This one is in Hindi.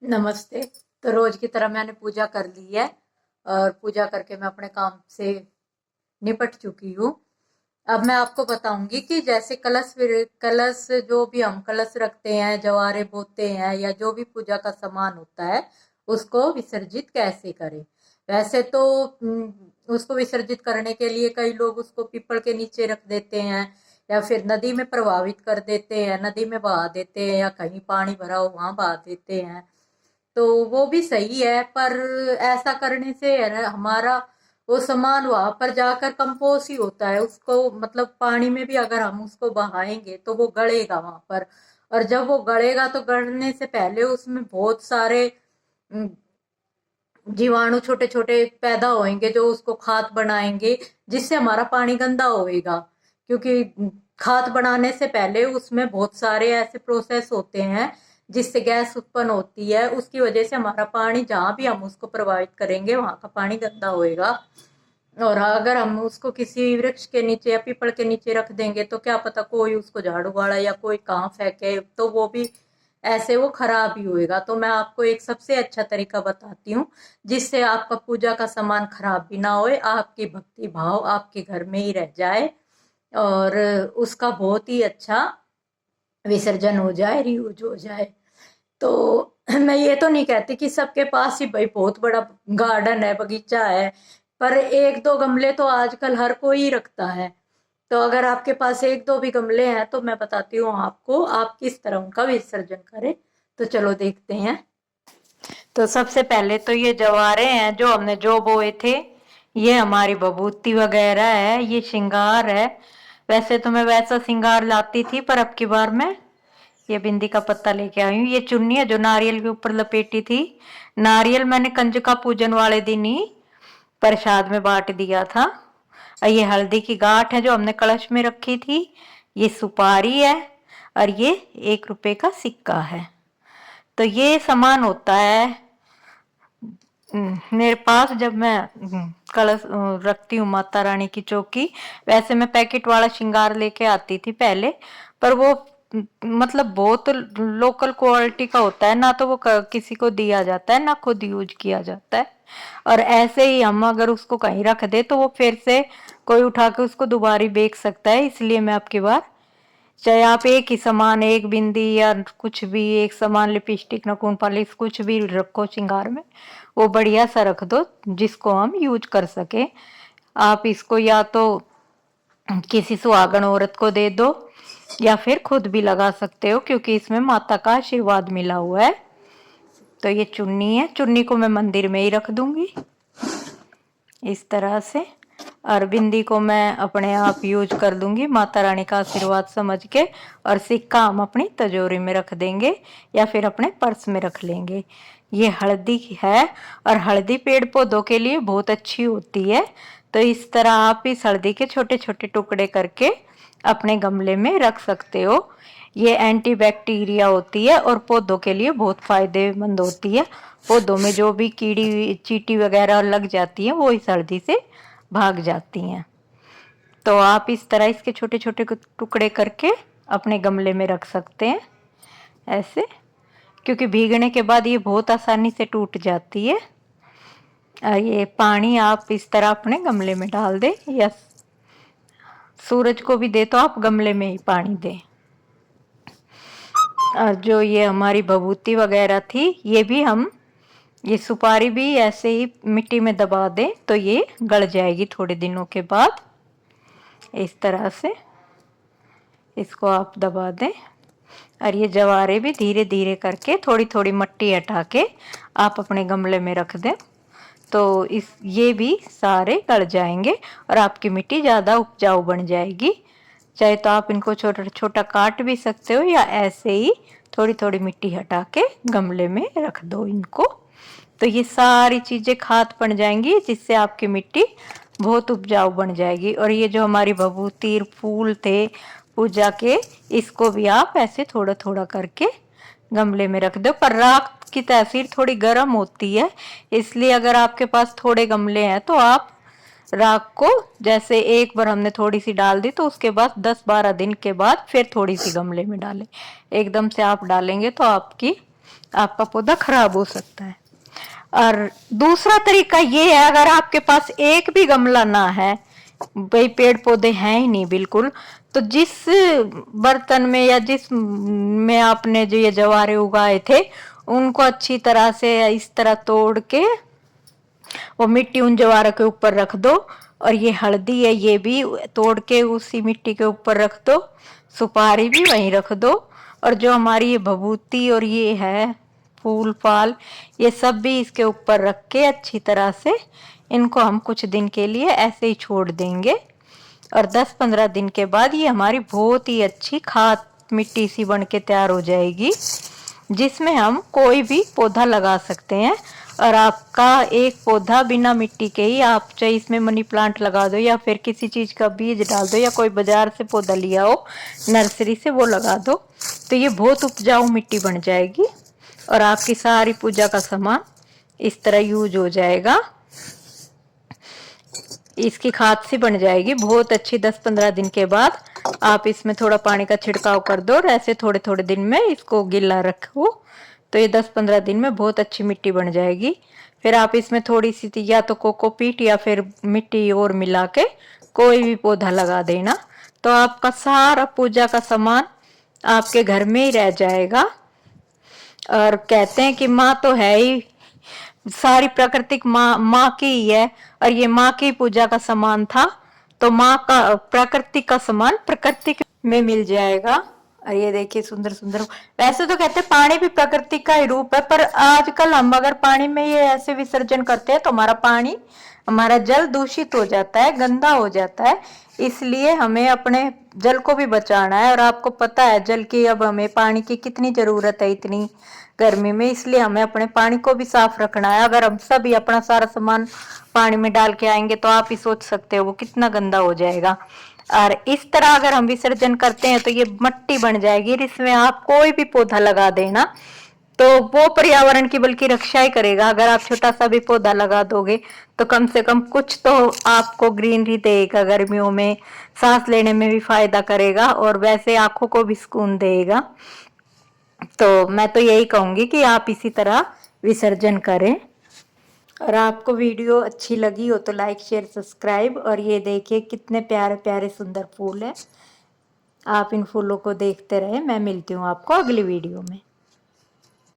नमस्ते। तो रोज की तरह मैंने पूजा कर ली है और पूजा करके मैं अपने काम से निपट चुकी हूँ। अब मैं आपको बताऊंगी कि जैसे कलश जो भी हम कलश रखते हैं, जवारे बोते हैं या जो भी पूजा का सामान होता है, उसको विसर्जित कैसे करें। वैसे तो उसको विसर्जित करने के लिए कई लोग उसको पीपल के नीचे रख देते हैं या फिर नदी में प्रवाहित कर देते हैं, नदी में बहा देते हैं या कहीं पानी भरा हो वहां बहा देते हैं। तो वो भी सही है, पर ऐसा करने से है ना, हमारा वो सामान वहां पर जाकर कंपोज ही होता है। उसको मतलब पानी में भी अगर हम उसको बहाएंगे तो वो गलेगा वहां पर। और जब वो गलेगा तो गलने से पहले उसमें बहुत सारे अम, जीवाणु छोटे छोटे पैदा होंगे जो उसको खाद बनाएंगे, जिससे हमारा पानी गंदा होएगा। क्योंकि खाद बनाने से पहले उसमें बहुत सारे ऐसे प्रोसेस होते हैं जिससे गैस उत्पन्न होती है। उसकी वजह से हमारा पानी जहां भी हम उसको प्रभावित करेंगे वहां का पानी गंदा होएगा। और अगर हम उसको किसी वृक्ष के नीचे या पीपल के नीचे रख देंगे तो क्या पता कोई उसको झाड़ू वाला या कोई कहाँ फेंके, तो वो भी ऐसे वो खराब ही होएगा। तो मैं आपको एक सबसे अच्छा तरीका बताती हूँ जिससे आपका पूजा का सामान खराब भी ना होए, आपकी भक्ति भाव आपके घर में ही रह जाए और उसका बहुत ही अच्छा विसर्जन हो जाए, रियूज हो जाए। तो मैं ये तो नहीं कहती कि सबके पास ही भाई बहुत बड़ा गार्डन है, बगीचा है, पर एक दो गमले तो आजकल हर कोई ही रखता है। तो अगर आपके पास एक दो भी गमले हैं तो मैं बताती हूँ आपको आप किस तरह उनका विसर्जन करें। तो चलो देखते हैं। तो सबसे पहले तो ये जवारे हैं जो हमने जो बोए थे, ये हमारी बबूती वगैरह है, ये श्रृंगार है। वैसे तो मैं वैसा श्रृंगार लाती थी, पर अब की बार मैं ये बिंदी का पत्ता लेके आई हूँ। ये चुन्नी है जो नारियल के ऊपर लपेटी थी। नारियल मैंने कंजका पूजन वाले दिन ही प्रसाद में बांट दिया था। और ये हल्दी की गांठ है जो हमने कलश में रखी थी। ये सुपारी है और ये 1 रुपए का सिक्का है। तो ये सामान होता है मेरे पास जब मैं कलश रखती हूँ माता रानी की चौकी। वैसे मैं पैकेट वाला श्रृंगार लेके आती थी पहले, पर वो मतलब बहुत लोकल क्वालिटी का होता है ना, तो वो किसी को दिया जाता है ना खुद यूज किया जाता है। और ऐसे ही हम अगर उसको कहीं रख दे तो वो फिर से कोई उठा के उसको दोबारा बेच सकता है। इसलिए मैं आपकी बार चाहे आप एक ही सामान, एक बिंदी या कुछ भी एक सामान, लिपस्टिक, नखून पॉलिश कुछ भी रखो श्रृंगार में, वो बढ़िया सा रख दो जिसको हम यूज कर सके। आप इसको या तो किसी सुहागन औरत को दे दो या फिर खुद भी लगा सकते हो, क्योंकि इसमें माता का आशीर्वाद मिला हुआ है। तो ये चुन्नी है, चुन्नी को मैं मंदिर में ही रख दूंगी इस तरह से। और बिंदी को मैं अपने आप यूज कर दूंगी माता रानी का आशीर्वाद समझ के। और सिक्का हम अपनी तिजोरी में रख देंगे या फिर अपने पर्स में रख लेंगे। ये हल्दी है और हल्दी पेड़ पौधों के लिए बहुत अच्छी होती है। तो इस तरह आप इस हल्दी के छोटे छोटे टुकड़े करके अपने गमले में रख सकते हो। ये एंटी बैक्टीरिया होती है और पौधों के लिए बहुत फायदेमंद होती है। पौधों में जो भी कीड़ी चींटी वगैरह लग जाती है वो इस हल्दी से भाग जाती हैं। तो आप इस तरह इसके छोटे छोटे टुकड़े करके अपने गमले में रख सकते हैं ऐसे, क्योंकि भीगने के बाद ये बहुत आसानी से टूट जाती है। ये पानी आप इस तरह अपने गमले में डाल दें या सूरज को भी दे तो आप गमले में ही पानी दें। और जो ये हमारी भभूति वगैरह थी, ये भी हम ये सुपारी भी ऐसे ही मिट्टी में दबा दें तो ये गल जाएगी थोड़े दिनों के बाद। इस तरह से इसको आप दबा दें। और ये जवारे भी धीरे धीरे करके थोड़ी थोड़ी मट्टी हटा के आप अपने गमले में रख दें, तो इस ये भी सारे गल जाएंगे और आपकी मिट्टी ज़्यादा उपजाऊ बन जाएगी। चाहे तो आप इनको छोटा छोटा काट भी सकते हो या ऐसे ही थोड़ी थोड़ी मिट्टी हटा के गमले में रख दो इनको। तो ये सारी चीज़ें खाद बन जाएंगी जिससे आपकी मिट्टी बहुत उपजाऊ बन जाएगी। और ये जो हमारी भभूति फूल थे पूजा के, इसको भी आप ऐसे थोड़ा थोड़ा करके गमले में रख दो। पर राख की तासीर थोड़ी गर्म होती है, इसलिए अगर आपके पास थोड़े गमले हैं तो आप राख को जैसे एक बार हमने थोड़ी सी डाल दी तो उसके बाद 10-12 दिन के बाद फिर थोड़ी सी गमले में डालें। एकदम से आप डालेंगे तो आपकी आपका पौधा खराब हो सकता है। और दूसरा तरीका ये है, अगर आपके पास एक भी गमला ना है, भाई पेड़ पौधे हैं ही नहीं बिल्कुल, तो जिस बर्तन में या जिस में आपने जो ये जवारे उगाए थे उनको अच्छी तरह से इस तरह तोड़ के वो मिट्टी उन जवारों के ऊपर रख दो, और ये हल्दी है ये भी तोड़ के उसी मिट्टी के ऊपर रख दो, सुपारी भी वहीं रख दो, और जो हमारी ये भभूति और ये है फूल फाल ये सब भी इसके ऊपर रख के अच्छी तरह से इनको हम कुछ दिन के लिए ऐसे ही छोड़ देंगे। और 10-15 दिन के बाद ये हमारी बहुत ही अच्छी खाद मिट्टी सी बन के तैयार हो जाएगी, जिसमें हम कोई भी पौधा लगा सकते हैं। और आपका एक पौधा बिना मिट्टी के ही, आप चाहे इसमें मनी प्लांट लगा दो या फिर किसी चीज का बीज डाल दो या कोई बाजार से पौधा लिया हो नर्सरी से वो लगा दो, तो ये बहुत उपजाऊ मिट्टी बन जाएगी और आपकी सारी पूजा का सामान इस तरह यूज हो जाएगा। इसकी खाद सी बन जाएगी बहुत अच्छी। 10-15 दिन के बाद आप इसमें थोड़ा पानी का छिड़काव कर दो और ऐसे थोड़े थोड़े दिन में इसको गिला रखो, तो ये 10-15 दिन में बहुत अच्छी मिट्टी बन जाएगी। फिर आप इसमें थोड़ी सी या तो कोकोपीट या फिर मिट्टी और मिला के कोई भी पौधा लगा देना, तो आपका सारा पूजा का सामान आपके घर में ही रह जाएगा। और कहते हैं कि माँ तो है ही, सारी प्राकृतिक माँ की ही है, और ये माँ की पूजा का सामान था, तो माँ का प्राकृतिक का सामान प्रकृति में मिल जाएगा। और ये देखिए सुंदर सुंदर, वैसे तो कहते हैं पानी भी प्रकृति का ही रूप है, पर आजकल हम अगर पानी में ये ऐसे विसर्जन करते हैं तो हमारा पानी, हमारा जल दूषित हो जाता है, गंदा हो जाता है। इसलिए हमें अपने जल को भी बचाना है, और आपको पता है जल की, अब हमें पानी की कितनी जरूरत है इतनी गर्मी में, इसलिए हमें अपने पानी को भी साफ रखना है। अगर हम सभी अपना सारा सामान पानी में डाल के आएंगे तो आप ही सोच सकते हो वो कितना गंदा हो जाएगा। और इस तरह अगर हम विसर्जन करते हैं तो ये मट्टी बन जाएगी, इसमें आप कोई भी पौधा लगा देना तो वो पर्यावरण की बल्कि रक्षा ही करेगा। अगर आप छोटा सा भी पौधा लगा दोगे तो कम से कम कुछ तो आपको ग्रीनरी देगा, गर्मियों में सांस लेने में भी फायदा करेगा और वैसे आंखों को भी सुकून देगा। तो मैं तो यही कहूंगी कि आप इसी तरह विसर्जन करें। और आपको वीडियो अच्छी लगी हो तो लाइक शेयर सब्सक्राइब। और ये देखिए कितने प्यारे प्यारे सुंदर फूल है, आप इन फूलों को देखते रहे। मैं मिलती हूँ आपको अगली वीडियो में।